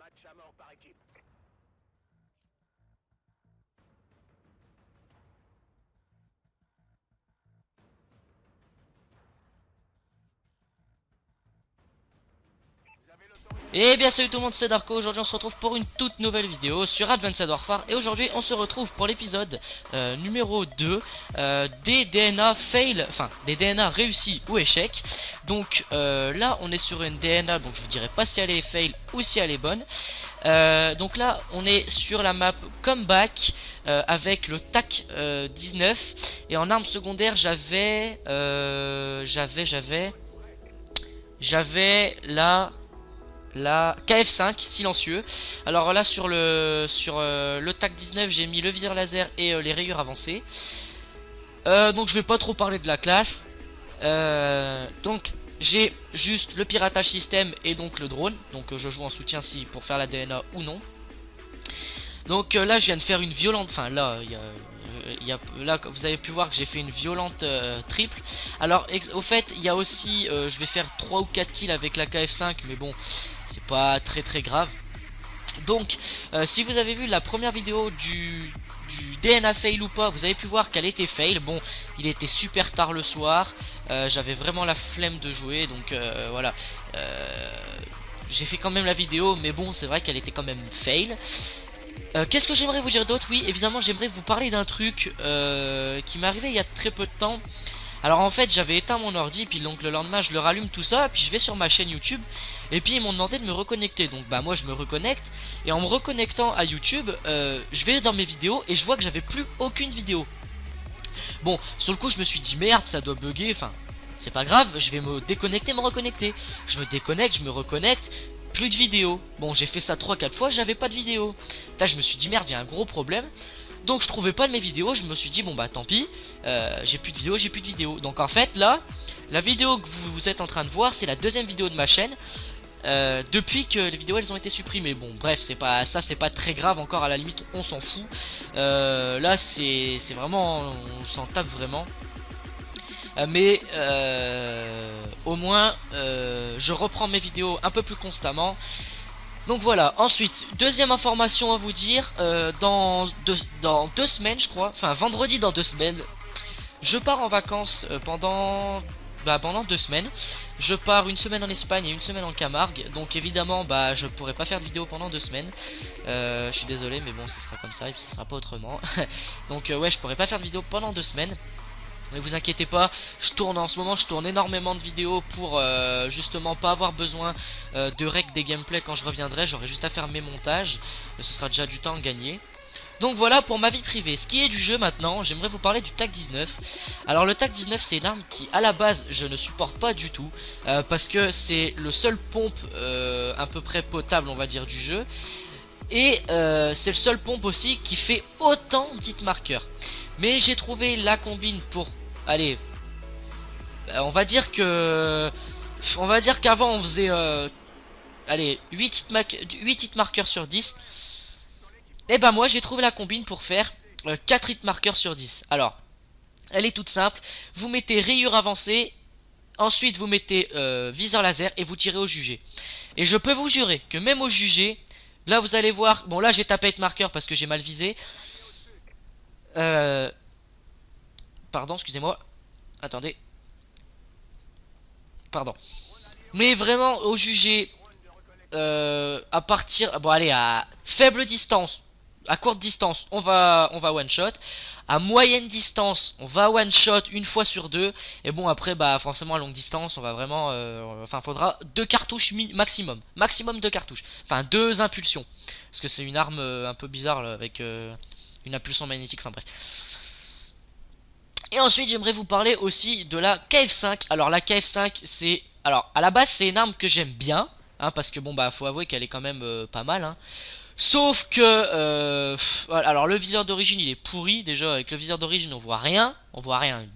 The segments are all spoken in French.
Match à mort par équipe. Vous avez l'autorisation. Et bien salut tout le monde, c'est Darko. Aujourd'hui on se retrouve pour une toute nouvelle vidéo sur Advanced Warfare. Et aujourd'hui on se retrouve pour l'épisode numéro 2 des DNA fail, enfin des DNA réussis ou échecs. Donc là on est sur une DNA, donc je vous dirai pas si elle est fail ou si elle est bonne. Donc là on est sur la map Comeback avec le TAC 19. Et en arme secondaire j'avais la KF5 silencieux. Alors là sur le TAC 19 j'ai mis le viseur laser et les rayures avancées. Donc je vais pas trop parler de la classe. Donc j'ai juste le piratage système et donc le drone. Donc je joue en soutien si pour faire la DNA ou non. Donc là je viens de faire une violente, enfin là là vous avez pu voir que j'ai fait une violente triple. Alors au fait il y a aussi je vais faire 3 ou 4 kills avec la KF5, mais bon c'est pas très grave. Donc si vous avez vu la première vidéo du DNA fail ou pas, vous avez pu voir qu'elle était fail. Bon, il était super tard le soir, j'avais vraiment la flemme de jouer, donc voilà. J'ai fait quand même la vidéo, mais bon c'est vrai qu'elle était quand même fail. Qu'est-ce que j'aimerais vous dire d'autre? Oui, évidemment, j'aimerais vous parler d'un truc qui m'est arrivé il y a très peu de temps. Alors en fait, j'avais éteint mon ordi, puis donc le lendemain, je le rallume tout ça, puis je vais sur ma chaîne YouTube, et puis ils m'ont demandé de me reconnecter. Donc bah moi, je me reconnecte, et en me reconnectant à YouTube, je vais dans mes vidéos, et je vois que j'avais plus aucune vidéo. Bon, sur le coup, je me suis dit merde, ça doit bugger, enfin... C'est pas grave, je vais me déconnecter, me reconnecter. Je me déconnecte, je me reconnecte. Plus de vidéos. Bon, j'ai fait ça 3-4 fois, j'avais pas de vidéo. Là, je me suis dit merde, il y a un gros problème. Donc je trouvais pas de mes vidéos, je me suis dit bon bah tant pis, j'ai plus de vidéos, j'ai plus de vidéos. Donc en fait là, la vidéo que vous êtes en train de voir, c'est la deuxième vidéo de ma chaîne. Depuis que les vidéos elles ont été supprimées. Bon bref, c'est pas ça, c'est pas très grave encore, à la limite on s'en fout. Là c'est vraiment, on s'en tape vraiment. Mais au moins je reprends mes vidéos un peu plus constamment. Donc voilà, ensuite, deuxième information à vous dire, dans 2 semaines je crois, enfin vendredi dans 2 semaines, je pars en vacances pendant 2 semaines. Je pars une semaine en Espagne et une semaine en Camargue, donc évidemment bah je pourrai pas faire de vidéo pendant 2 semaines. Je suis désolé mais bon ce sera comme ça et puis ce sera pas autrement. Donc ouais, je pourrai pas faire de vidéo pendant 2 semaines. Mais vous inquiétez pas, je tourne en ce moment, je tourne énormément de vidéos pour justement pas avoir besoin de rec des gameplays quand je reviendrai. J'aurai juste à faire mes montages, ce sera déjà du temps gagné. Donc voilà pour ma vie privée. Ce qui est du jeu maintenant, j'aimerais vous parler du TAC 19. Alors le TAC 19 c'est une arme qui à la base je ne supporte pas du tout, parce que c'est le seul pompe à peu près potable on va dire du jeu. Et c'est le seul pompe aussi qui fait autant d'hit marqueurs. Mais j'ai trouvé la combine pour... Allez, on va dire qu'avant on faisait allez 8 hit marqueurs sur 10. Et ben moi j'ai trouvé la combine pour faire 4 hit marqueurs sur 10. Alors, elle est toute simple. Vous mettez rayure avancée, ensuite vous mettez viseur laser et vous tirez au jugé. Et je peux vous jurer que même au jugé, là vous allez voir, bon là j'ai tapé hit marqueur parce que j'ai mal visé. Pardon, excusez-moi. Attendez. Pardon. Mais vraiment, au jugé, à partir... Bon, allez, à faible distance, à courte distance, on va one shot. À moyenne distance, on va one shot une fois sur deux. Et bon, après, bah, forcément, à longue distance, on va vraiment... Enfin, faudra 2 cartouches maximum. Maximum 2 cartouches. Enfin, 2 impulsions. Parce que c'est une arme un peu bizarre, là, avec une impulsion magnétique. Enfin, bref. Et ensuite j'aimerais vous parler aussi de la KF5. Alors la KF5 c'est... Alors à la base c'est une arme que j'aime bien, hein, parce que bon bah faut avouer qu'elle est quand même pas mal, hein. Sauf que alors le viseur d'origine il est pourri. Déjà avec le viseur d'origine on voit rien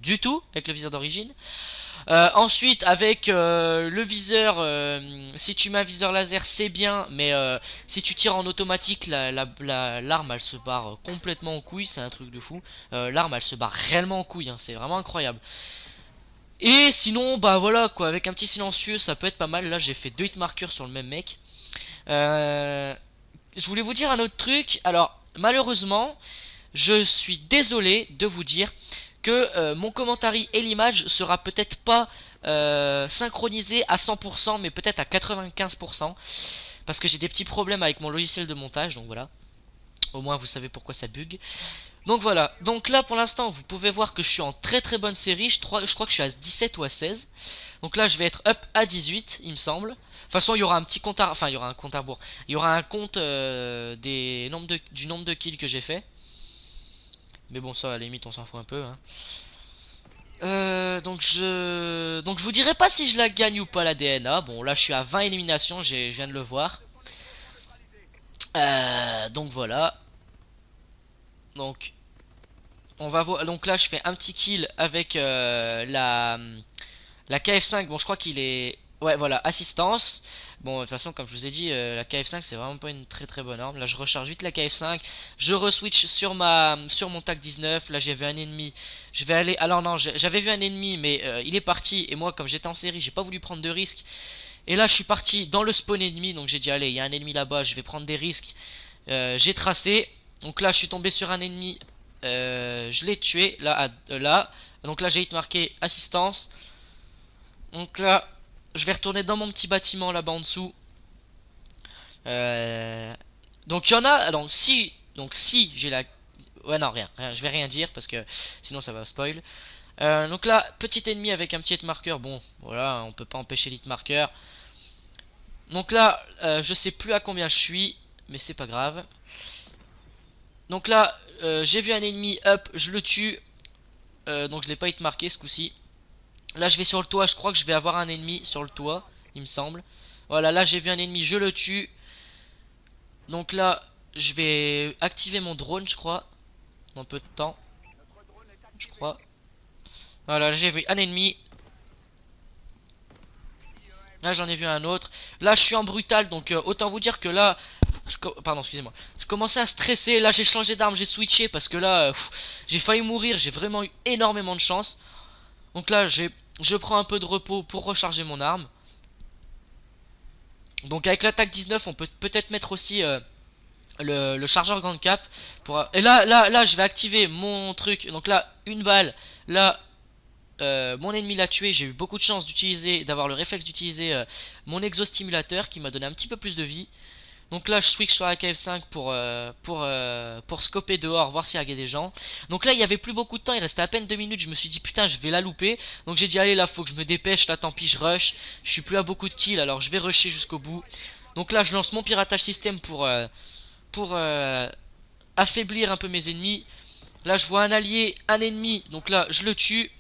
du tout avec le viseur d'origine. Ensuite avec le viseur, si tu mets un viseur laser c'est bien, mais si tu tires en automatique l'arme elle se barre complètement en couille, c'est un truc de fou. L'arme elle se barre réellement en couille, hein, c'est vraiment incroyable. Et sinon bah voilà quoi, avec un petit silencieux ça peut être pas mal. Là j'ai fait 2 hit markers sur le même mec. Euh, je voulais vous dire un autre truc. Alors, malheureusement, je suis désolé de vous dire que mon commentaire et l'image sera peut-être pas synchronisé à 100%, mais peut-être à 95%. Parce que j'ai des petits problèmes avec mon logiciel de montage, donc voilà. Au moins, vous savez pourquoi ça bug. Donc voilà, donc là pour l'instant vous pouvez voir que je suis en très très bonne série, je crois que je suis à 17 ou à 16. Donc là je vais être up à 18 il me semble. De toute façon il y aura un petit compte à... Enfin il y aura un compte à rebours. Il y aura un compte du nombre de kills que j'ai fait. Mais bon ça à la limite on s'en fout un peu hein. Donc je vous dirai pas si je la gagne ou pas la DNA. Bon là je suis à 20 éliminations, je viens de le voir. Donc voilà. Donc on va voir. Donc là je fais un petit kill avec la KF5. Bon je crois qu'il est... Ouais voilà, assistance. Bon de toute façon comme je vous ai dit la KF5 c'est vraiment pas une très très bonne arme. Là je recharge vite la KF5. Je reswitch sur mon TAC 19. Là j'ai vu un ennemi. Je vais aller... Alors non j'avais vu un ennemi mais il est parti. Et moi comme j'étais en série j'ai pas voulu prendre de risques. Et là je suis parti dans le spawn ennemi. Donc j'ai dit allez il y a un ennemi là-bas, je vais prendre des risques. J'ai tracé. Donc là je suis tombé sur un ennemi. Je l'ai tué là, là. Donc là j'ai hit marqué assistance. Donc là je vais retourner dans mon petit bâtiment là-bas en dessous. Donc il y en a. Donc si j'ai la... Ouais non rien, je vais rien dire parce que sinon ça va spoil. Donc là petit ennemi avec un petit hit marker. Bon voilà on peut pas empêcher l'hit marker. Donc là je sais plus à combien je suis. Mais c'est pas grave. Donc là j'ai vu un ennemi up, je le tue. Donc je l'ai pas hit marqué ce coup-ci. Là je vais sur le toit, je crois que je vais avoir un ennemi sur le toit, il me semble. Voilà, là j'ai vu un ennemi, je le tue. Donc là je vais activer mon drone je crois. Dans peu de temps. Je crois. Voilà, j'ai vu un ennemi. Là j'en ai vu un autre. Là je suis en brutal donc autant vous dire que là pardon excusez-moi. Je commençais à stresser. Là j'ai changé d'arme, j'ai switché parce que là j'ai failli mourir. J'ai vraiment eu énormément de chance. Donc là je prends un peu de repos pour recharger mon arme. Donc avec l'attaque 19 on peut peut-être mettre aussi le chargeur grande cap pour... Et là je vais activer mon truc. Donc là une balle. Là mon ennemi l'a tué. J'ai eu beaucoup de chance d'avoir le réflexe d'utiliser mon exostimulateur qui m'a donné un petit peu plus de vie. Donc là je switch sur la KF5 pour scoper dehors, voir s'il y a des gens. Donc là il y avait plus beaucoup de temps, il restait à peine 2 minutes. Je me suis dit putain je vais la louper. Donc j'ai dit allez là faut que je me dépêche, là tant pis je rush. Je suis plus à beaucoup de kills alors je vais rusher jusqu'au bout. Donc là je lance mon piratage système pour affaiblir un peu mes ennemis. Là je vois un allié, un ennemi, donc là je le tue.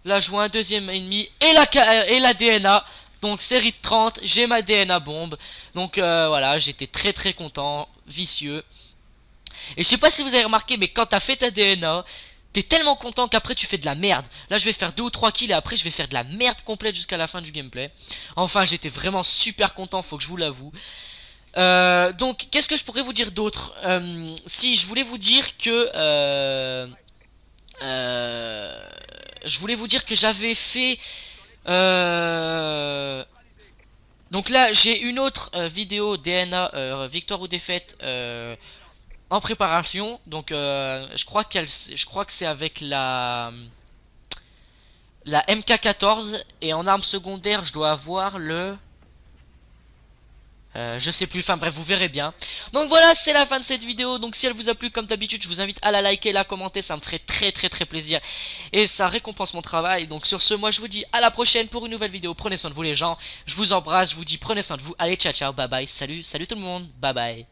Là je vois un deuxième ennemi et la DNA. Donc série de 30, j'ai ma DNA bombe. Donc voilà, j'étais très très content, vicieux. Et je sais pas si vous avez remarqué, mais quand t'as fait ta DNA, t'es tellement content qu'après tu fais de la merde. Là je vais faire 2 ou 3 kills et après je vais faire de la merde complète jusqu'à la fin du gameplay. Enfin j'étais vraiment super content, faut que je vous l'avoue. Donc qu'est-ce que je pourrais vous dire d'autre? Si je voulais vous dire que... je voulais vous dire que j'avais fait... donc là j'ai une autre vidéo DNA victoire ou défaite en préparation. Donc je crois que c'est avec la MK14 et en arme secondaire je dois avoir le... je sais plus, enfin bref vous verrez bien. Donc voilà c'est la fin de cette vidéo. Donc si elle vous a plu comme d'habitude je vous invite à la liker, la commenter, ça me ferait très très très plaisir. Et ça récompense mon travail. Donc sur ce moi je vous dis à la prochaine pour une nouvelle vidéo. Prenez soin de vous les gens, je vous embrasse, je vous dis prenez soin de vous. Allez ciao ciao, bye bye, salut tout le monde, bye bye.